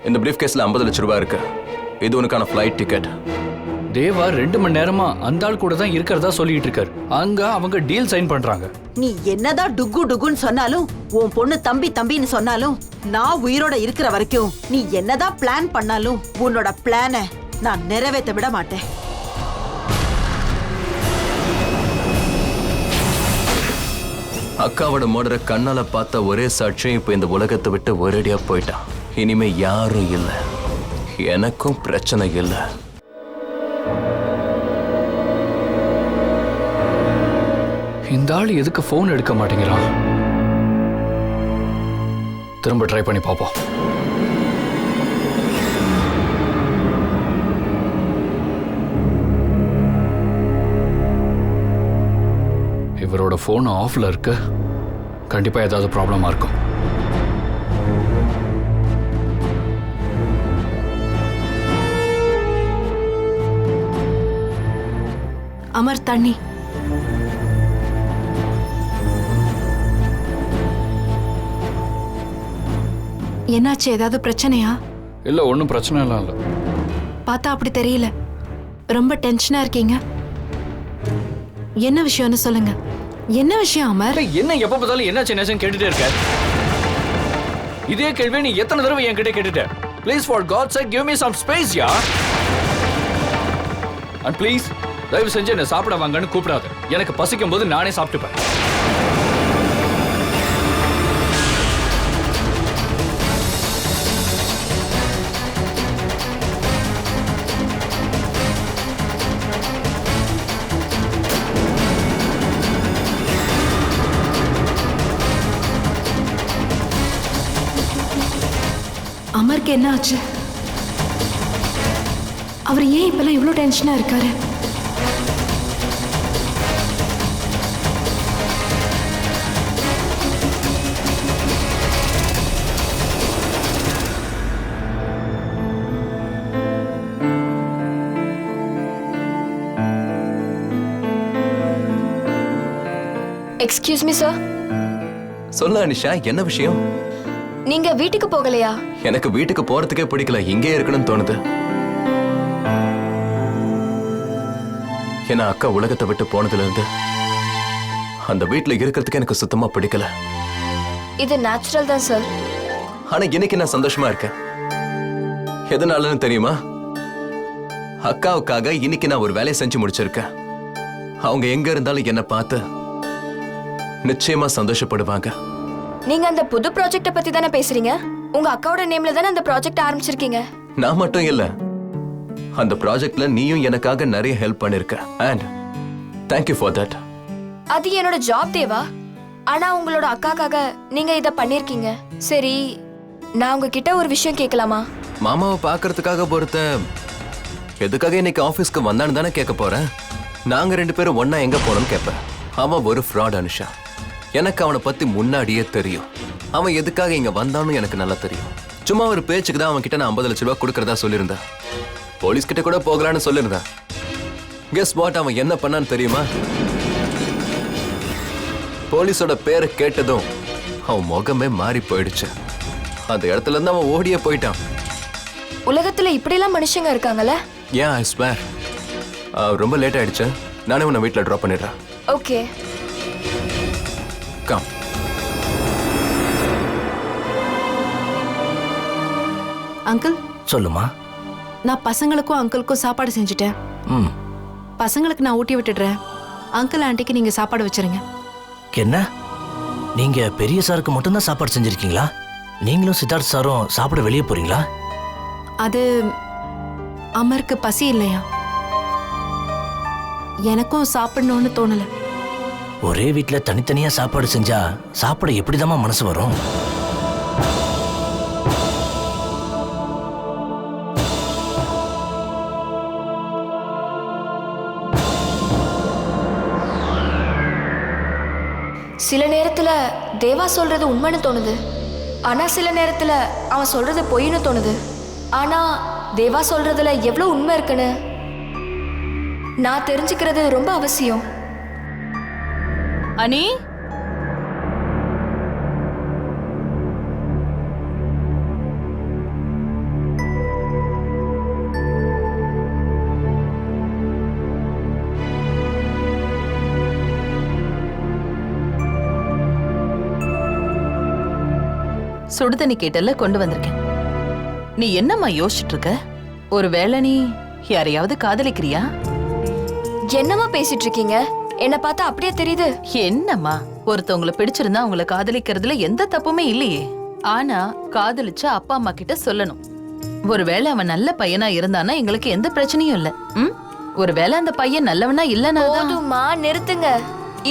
இந்த பிரீஃப் கேஸ்ல 50 லட்சம் ரூபாய் இருக்கு. இது உனக்கான ஃப்ளைட் டிக்கெட். தேவா 2 மணி நேரமா அந்த ஆள் கூட தான் இருக்கிறதா சொல்லிட்டு இருக்காரு. அங்க அவங்க டீல் சைன் பண்றாங்க. நீ என்னதான் டுக்கு டுக்குன்னு சொன்னாலும், உன் பொண்ணு தம்பி தம்பின்னு சொன்னாலும், நான் உயிரோட இருக்கிற வரைக்கும் நீ என்னதான் பிளான் பண்ணாலும் உன்னோட பிளானை நான் நிறைவேற்ற விட மாட்டேன். அக்காவோட மர்டரை கண்ணால பார்த்த ஒரே சாட்சியம் இப்ப இந்த உலகத்தை விட்டு ஒரேடியா போயிட்டான். இனிமே யாரும் இல்லை, எனக்கும் பிரச்சனை இல்லை. இந்த ஆள் எதுக்கு போன் எடுக்க மாட்டேங்கிறான்? திரும்ப ட்ரை பண்ணி பார்ப்போம். இவரோட போன் ஆஃப்ல இருக்கு. கண்டிப்பா ஏதாவது ப்ராப்ளமா இருக்கும். அமர், தண்ணி. என்னாச்சு? ஏதாவது பிரச்சனையா? இல்ல, ஒன்றும் பிரச்சனை எல்லாம் இல்லை. பார்த்தா அப்படி தெரியல. ரொம்ப டென்ஷனா இருக்கீங்க. என்ன விஷயம்னு சொல்லுங்க. என்ன விஷயம் அமர்? என்ன எப்ப பார்த்தாலும் என்னாச்சு என்னாச்சுன்னு கேட்டுட்டே இருக்க? இதே கேள்வி நீ எத்தனை தடவை என்கிட்ட கேட்டுட்ட? Please for God sake give me some space யா. அண்ட் ப்ளீஸ் தயவு செஞ்சு என்ன சாப்பிட வாங்கன்னு கூப்பிடாத. எனக்கு பசிக்கும் போது நானே சாப்பிட்டுப்பேன். அமருக்கு என்ன ஆச்சு? அவர் ஏன் இப்பெல்லாம் இவ்வளோ டென்ஷனா இருக்காரு? Excuse me sir. சொல்ல அனிஷா, என்ன விஷயம்? நீங்க வீட்டுக்கு போகலையா? எனக்கு வீட்டுக்கு போறதுக்கே பிடிக்கல, இங்கே இருக்கணும்னு தோணுது. ஏன்னா அக்கா உலகத்தை விட்டு போனதுல இருந்து அந்த வீட்டுல இருக்கிறதுக்கு எனக்கு சுத்தமா பிடிக்கல. இது நேச்சுரல் தான் சார். ஆனா இன்னைக்கு நான் சந்தோஷமா இருக்கேன். எதனாலன்னு தெரியுமா? அக்காவுக்காக இன்னைக்கு நான் ஒரு வேலையை செஞ்சு முடிச்சிருக்கேன். அவங்க எங்க இருந்தாலும் என்ன பார்த்து நிச்சயமா சந்தோஷப்படுவாங்க. நீங்க அந்த புது ப்ராஜெக்ட பத்தி தானே பேசுறீங்க? உங்க அக்காவோட நேம்ல தானே அந்த ப்ராஜெக்ட் ஆரம்பிச்சிருக்கீங்க. நான் மட்டும் இல்ல, அந்த ப்ராஜெக்ட்ல நீயும் எனக்காக நிறைய ஹெல்ப் பண்ணிருக்க. And thank you for that. அது என்னோட ஜாப் தேவா. ஆனா உங்களோட அக்காக்காக நீங்க இத பண்ணிருக்கீங்க. சரி, நான் உங்ககிட்ட ஒரு விஷயம் கேட்கலாமா? மாமாவை பாக்குறதுக்காக பொறுத்த எதுக்காக இன்னைக்கு ஆபீஸ்க்கு வந்தான்னு தானே கேட்க போறேன். நாங்க 2 பேரும் ஒன்னா எங்க போனோம்னு கேட்பேன். அவன் ஒரு ஃப்ராட் அனுஷா. எனக்கு அவனை பத்தி முன்னாடியே தெரியும். அவன் எதுக்காக இங்க வந்தான்னு எனக்கு நல்லா தெரியும். சும்மா ஒரு பேச்சுக்கு தான் அவன் கிட்ட நான் 50 லட்சம் ரூபாய் கொடுக்கறதா சொல்லியிருந்தேன். போலீஸ் கிட்ட கூட போகலான்னு சொல்லியிருந்தேன். கெஸ் வாட் அவன் என்ன பண்ணான்னு தெரியுமா? போலீஸோட பேரை கேட்டதும் அவன் முகமே மாறி போயிடுச்சு. அந்த இடத்துல இருந்து அவன் ஓடியே போயிட்டான். உலகத்துல இப்படி எல்லாம் மனுஷங்க இருக்காங்கல்ல? ஏன் ஐ ஸ்வேர். ரொம்ப லேட் ஆயிடுச்சு. நானே உன்னை வீட்டில் ட்ராப் பண்ணிடுறேன். ஓகே. கம். அங்கிள். சொல்லுமா. நான் பசங்களுக்கும் அங்கிளுக்கும் சாப்பாடு செஞ்சுட்டேன். பசங்களுக்கு நான் ஊட்டி விட்டுடுறேன். அங்கிள் ஆண்டிக்கு நீங்க சாப்பாடு வச்சிருங்க. என்ன, நீங்க பெரிய சாருக்கு மட்டும்தான் சாப்பாடு செஞ்சிருக்கீங்களா? நீங்களும் சித்தார்த் சாரும் சாப்பிட வெளியே போறீங்களா? அது அமருக்கு பசி இல்லையா? எனக்கும் சாப்பிடணும்னு தோணல. ஒரே வீட்டுல தனித்தனியா சாப்பாடு செஞ்சா சாப்பிட எப்படிதாம்மா மனசு வரும்? சில நேரத்துல தேவா சொல்றது உண்மைன்னு தோணுது. ஆனா சில நேரத்துல அவன் சொல்றது பொய்ன்னு தோணுது. ஆனா தேவா சொல்றதுல எவ்வளவு உண்மை இருக்குன்னு நான் தெரிஞ்சுக்கிறது ரொம்ப அவசியம். அனி, சுடுதண்ணி கேட்டல கொண்டு வந்திருக்கேன். நீ என்னம்மா யோசிச்சுட்டு இருக்க? ஒருவேளை நீ யாரையாவது காதலிக்கிறியா? என்னம்மா பேசிட்டு இருக்கீங்க? என்ன பார்த்தா அப்படியே தெரியுது. என்னம்மா, ஒருத்தவங்களை பிடிச்சிருந்தா அவங்கள காதலிக்கிறதுல எந்த தப்புமே இல்லையே. ஆனா காதலிச்சா அப்பா அம்மா கிட்ட சொல்லணும். ஒருவேளை அவன் நல்ல பையனா இருந்தானா எங்களுக்கு எந்த பிரச்சனையும் இல்ல. ஒருவேளை அந்த பையன் நல்லவனா இல்லனா போதுமா, நிறுத்துங்க.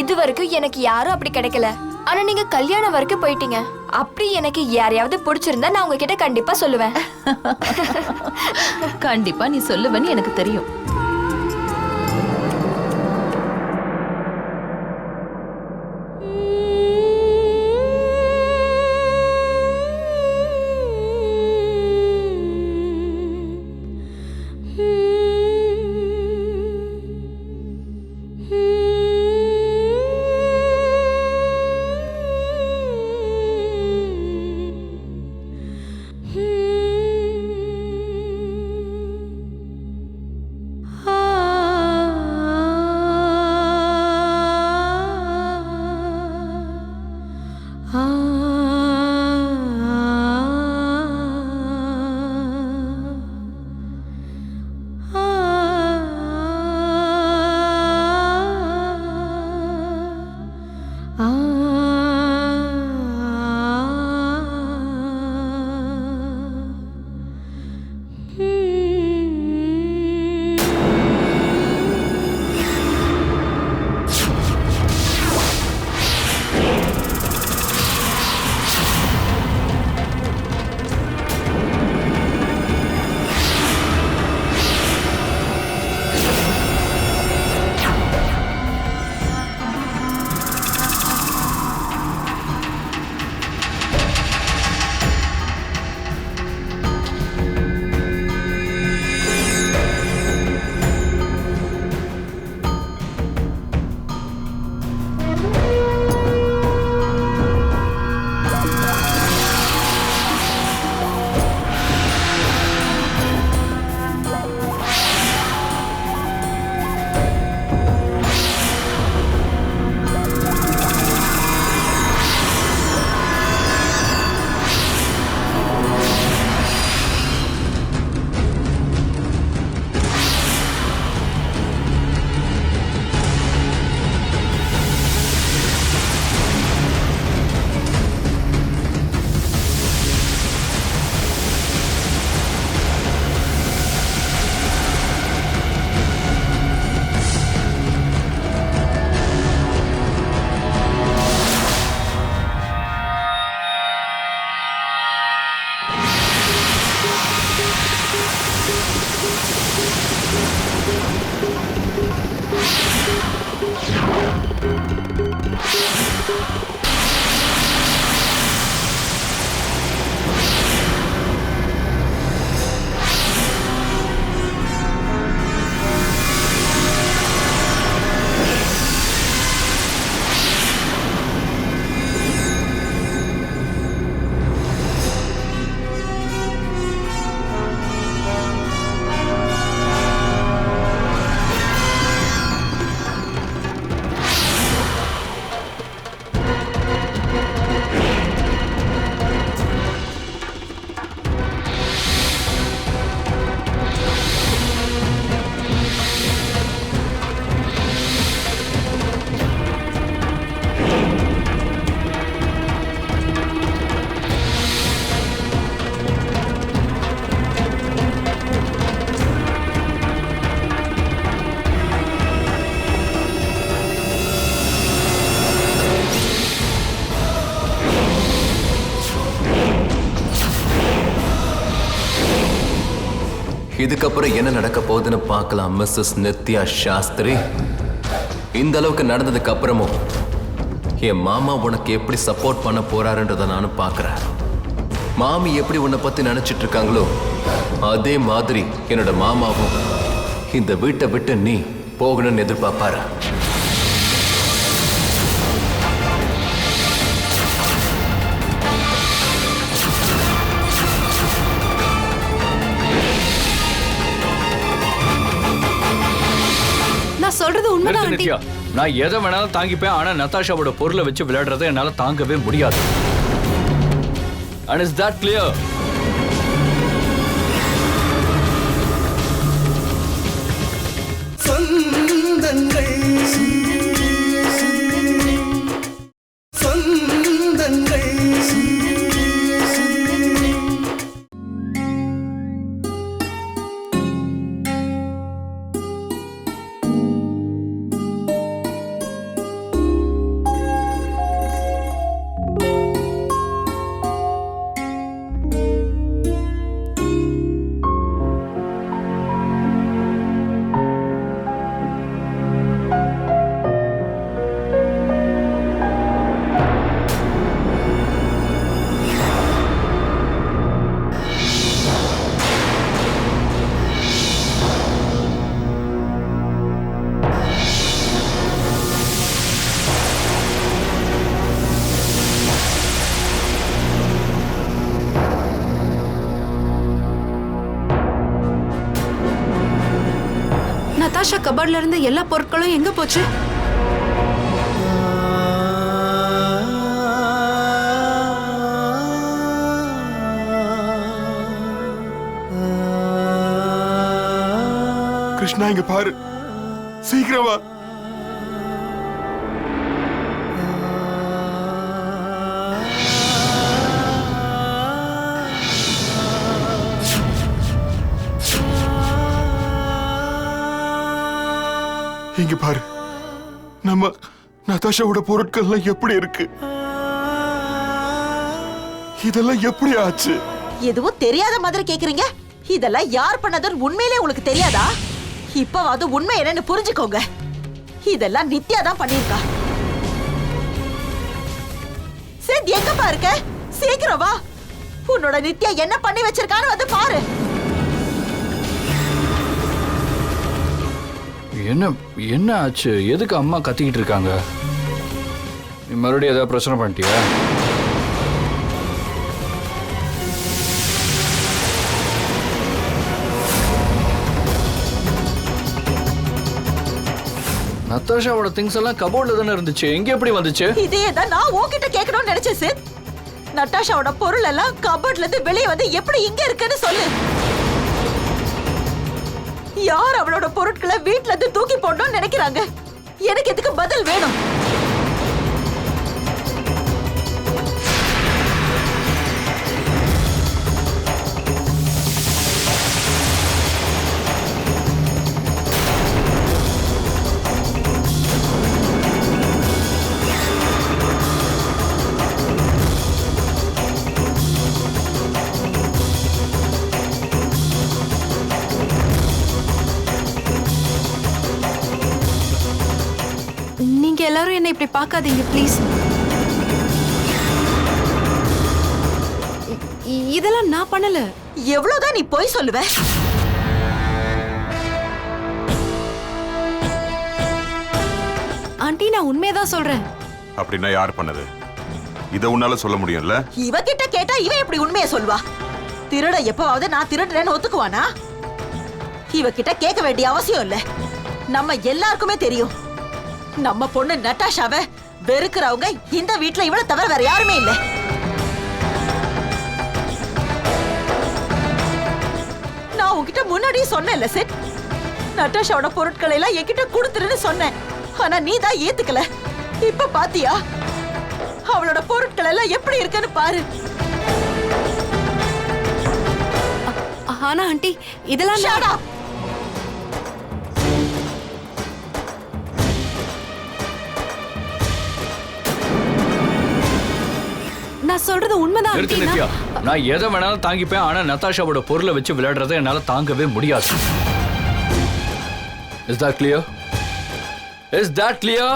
இது வரைக்கும் எனக்கு யாரும் அப்படி கிடைக்கல. ஆனா நீங்க கல்யாணம் வரைக்கும் போயிட்டீங்க. அப்படி எனக்கு யாரையாவது பிடிச்சிருந்தா நான் உங்ககிட்ட கண்டிப்பா சொல்லுவேன். கண்டிப்பா நீ சொல்லுவேன்னு எனக்கு தெரியும். இதுக்கப்புறம் என்ன நடக்க போகுதுன்னு பார்க்கலாம் மிஸ்ஸஸ் நித்யா சாஸ்திரி. இந்த அளவுக்கு நடந்ததுக்கு அப்புறமும் என் மாமா உனக்கு எப்படி சப்போர்ட் பண்ண போறாருன்றத நானும் பார்க்கறேன். மாமி எப்படி உன்னை பத்தி நினைச்சிட்டு இருக்காங்களோ அதே மாதிரி என்னோட மாமாவும் இந்த வீட்டை விட்டு நீ போகணும்னு எதிர்பார்ப்பாரு. சொல்றது உண்மைதான் ஆண்டி. நான் எதை வேணாலும் தாங்கிப்பேன். ஆனா நதாஷாவோட பொருளை வச்சு விளையாடுறதை என்னால தாங்கவே முடியாது. And is that clear? Natasha கபோர்ட்ல இருந்து எல்லா பொருட்களும் எங்க போச்சு? கிருஷ்ணா இங்க பாரு, சீக்கிரம் வா. இங்க பாரு, நம்ம நதாஷாவோட பொருட்கள்லாம் எப்படி இருக்கு? இதெல்லாம் எப்படி ஆச்சு? எதுவும் தெரியாத மாதிரி கேக்குறீங்க. இதெல்லாம் யார் பண்ணதுன்னு உண்மையிலே உங்களுக்கு தெரியாதா? இப்பவாவது உண்மை என்னன்னு புரிஞ்சுக்கோங்க. இதெல்லாம் நித்யா தான் பண்ணிருக்கா. சித் எங்கப்பா இருக்க? சீக்கிரம் வா. உன்னோட நித்யா என்ன பண்ணி வச்சிருக்கான்னு வந்து பாரு. என்ன ஆச்சு? எதுக்கு அம்மா கத்திக்கிட்டு இருக்காங்க? நீ மறுபடியும் ஏதாவது பிரச்சனை பண்ணிட்டியா? நதாஷாவோட திங்ஸ் எல்லாம் கபோர்ட்ல தானே இருந்துச்சு, எங்க எப்படி வந்துச்சு? இதே தான் நான் உன்கிட்ட கேட்கணும்னு நினைச்சேன் சித். நதாஷாவோட பொருள் எல்லாம் கபோர்ட்ல இருந்து வெளியே வந்து எப்படி இங்க இருக்குன்னு சொல்லு. யார் அவளோட பொருட்களை வீட்ல இருந்து தூக்கி போடணும்னு நினைக்கிறாங்க? எனக்கு இதுக்கு பதில் வேணும். நீங்க எல்லாரும் என்ன இப்படி பார்க்காதீங்க ப்ளீஸ். இதெல்லாம் நான் பண்ணல. எவ்வளவுதான் நீ போய் சொல்லுவ? ஆண்டி நான் உண்மையதான் சொல்றேன். அப்படின்னா யார் பண்ணது? இத உன்னால சொல்ல முடியும்ல? இவகிட்ட கேட்டா இவ எப்படி உண்மையை சொல்வா? திருட எப்பவாவது நான் திருடுறேன்னு ஒத்துக்குவானா? இவகிட்ட கேட்க வேண்டிய அவசியம் இல்ல. நம்ம எல்லாருக்குமே தெரியும், நம்ம பொண்ணு நட்டாஷாவை வெறுக்கிறவங்க இந்த வீட்டுல இவளை தவிர வேற யாருமே இல்ல. நான் உன்கிட்ட முன்னாடியே சொன்னேன்ல செட், நட்டாஷாவோட பொருட்களை எல்லாம் என்கிட்ட கொடுத்துருன்னு சொன்னேன். ஆனா நீ தான் ஏத்துக்கல. இப்ப பாத்தியா அவளோட பொருட்கள் எல்லாம் எப்படி இருக்குன்னு பாரு. ஆனா ஆண்டி இதெல்லாம் Shut up. நான் சொல்றது உண்மைதான் நிறுத்து ஆண்டி. நித்யா, நான் எதை வேணாலும் தாங்கிப்பேன், ஆனா நதாஷாவோட பொருளை வச்சு விளையாடுறதை என்னால தாங்கவே முடியாது. Is that clear? Is that clear?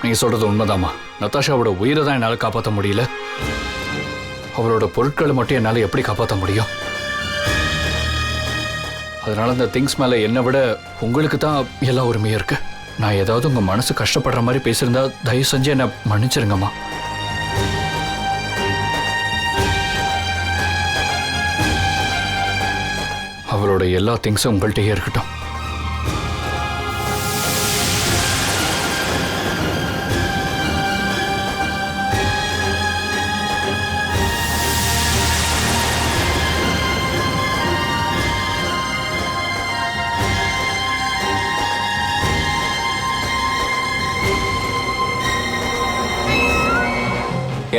நீங்க சொல்றது உண்மைதாமா. நதாஷாவோட உயிரை தான் என்னால காப்பாற்ற முடியல, அவளோட பொருட்களை மட்டும் என்னால எப்படி காப்பாற்ற முடியும்? அதனால இந்த திங்ஸ் மேல என்னை விட உங்களுக்கு தான் எல்லா உரிமையும் இருக்கு. நான் ஏதாவது உங்க மனசு கஷ்டப்படுற மாதிரி பேசியிருந்தா தயவு செஞ்சு என்னை மன்னிச்சிருங்கம்மா. அவளோட அவளோட எல்லா திங்ஸும் உங்கள்கிட்டயே இருக்கட்டும்.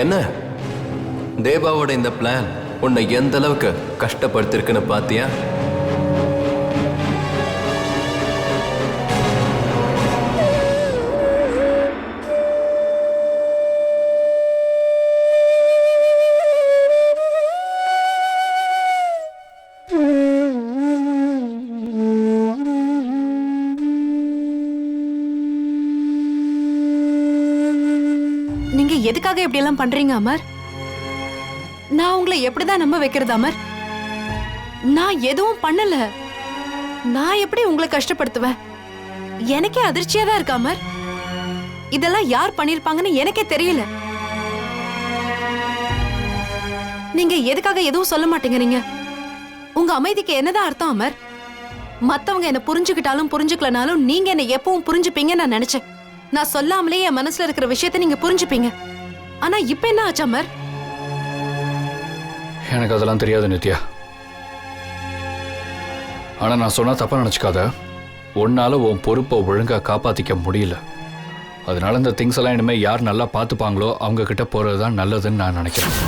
என்ன தேவாவோட இந்த பிளான் உன்னை எந்த அளவுக்கு கஷ்டப்படுத்திருக்குன்னு பாத்தியா? நீங்க எதுக்காக இப்படி எல்லாம் பண்றீங்க அமர்? நான் உங்களை எப்படிதான் நம்ப வைக்கிறது அமர்? நான் எதுவும் பண்ணல. நான் எப்படி உங்களை கஷ்டப்படுத்துவேன்? எனக்கே அதிர்ச்சியா தான் இருக்கு அமர். இதெல்லாம் யார் பண்ணிருப்பாங்கன்னு எனக்கே தெரியல. நீங்க எதுக்காக எதுவும் சொல்ல மாட்டேங்கிறீங்க? உங்க அமைதிக்கு என்னதான் அர்த்தம் அமர்? மத்தவங்க என்ன புரிஞ்சுக்கிட்டாலும் புரிஞ்சுக்கலனாலும் நீங்க என்ன எப்பவும் புரிஞ்சுப்பீங்கன்னு நான் நினைச்சேன். நான் சொல்லாமலே என் மனசுல இருக்கிற விஷயத்தை நீங்க புரிஞ்சுப்பீங்க. ஆனா இப்ப என்ன ஆச்சு அமர்? எனக்கு அதெல்லாம் தெரியாது நித்யா. ஆனா நான் சொன்னா தப்பா நினைச்சுக்காத. உன்னால உன் பொறுப்பை ஒழுங்கா காப்பாத்திக்க முடியல. அதனால இந்த திங்ஸ் எல்லாம் இனிமே யார் நல்லா பார்த்துப்பாங்களோ அவங்க கிட்ட போறதுதான் நல்லதுன்னு நான் நினைக்கிறேன்.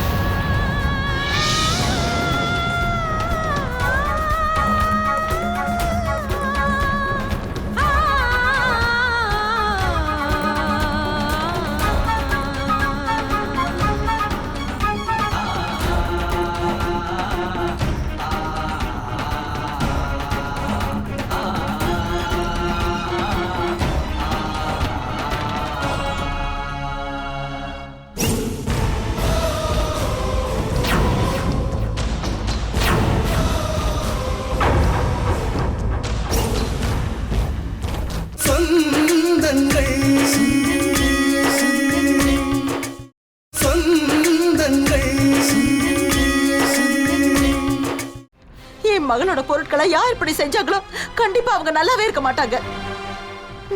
என் மகளோட பொருட்களை யார் இப்படி செஞ்சாங்களோ கண்டிப்பா அவங்க நல்லாவே இருக்க மாட்டாங்க.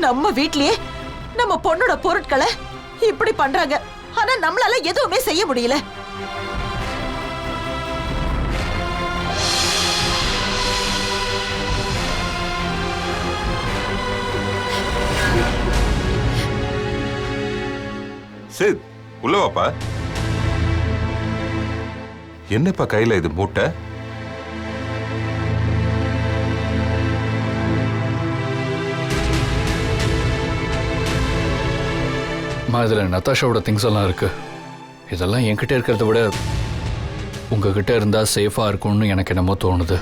நம்ம வீட்லயே நம்ம பொண்ணோட பொருட்களை இப்படி பண்றாங்க. ஆனா நம்மளால எதுவுமே செய்ய முடியல. சித், உள்ள வாப்பா. என்னப்பா கையில இது மூட்டை? இதுல நதாஷாவோட திங்ஸ் எல்லாம் இருக்கு. இதெல்லாம் என்கிட்ட இருக்கிறத விட உங்ககிட்ட இருந்தா சேஃபா இருக்கும்னு எனக்கு என்னமோ தோணுது.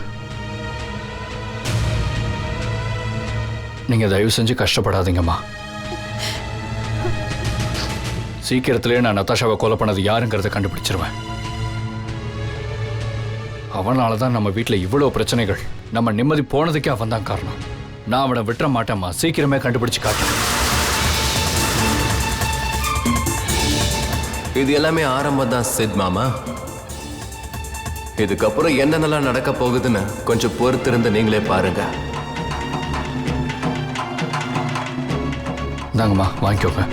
நீங்க தயவு செஞ்சு கஷ்டப்படாதீங்கம்மா. சீக்கிரத்திலே நான் நதாஷாவை கொலை பண்ணது யாருங்கிறத கண்டுபிடிச்சிருவேன். அவனாலதான் நம்ம வீட்டுல இவ்வளவு பிரச்சனைகள். நம்ம நிம்மதி போனதுக்கே அவன் தான் காரணம். நான் அவனை விட்டுற மாட்டேம்மா. சீக்கிரமே கண்டுபிடிச்சு காட்டுறேன். இது எல்லாமே ஆரம்பம் தான் சித் மாமா. இதுக்கப்புறம் என்னென்னலாம் நடக்க போகுதுன்னு கொஞ்சம் பொறுத்திருந்து நீங்களே பாருங்க. இந்தாங்கம்மா, வாங்கிக்கோங்க.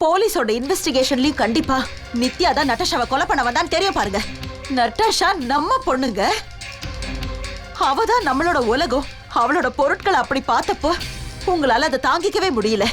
போலீஸோட இன்வெஸ்டிகேஷன்லயும் கண்டிப்பா நித்யா தான் நட்டாஷாவை கொலை பண்ண வந்தான்னு தெரியும் பாருங்க. நட்டாஷா நம்ம பொண்ணுங்க. அவதான் நம்மளோட உலகம். அவளோட பொருட்களை அப்படி பார்த்தப்போ உங்களால அதை தாங்கிக்கவே முடியல.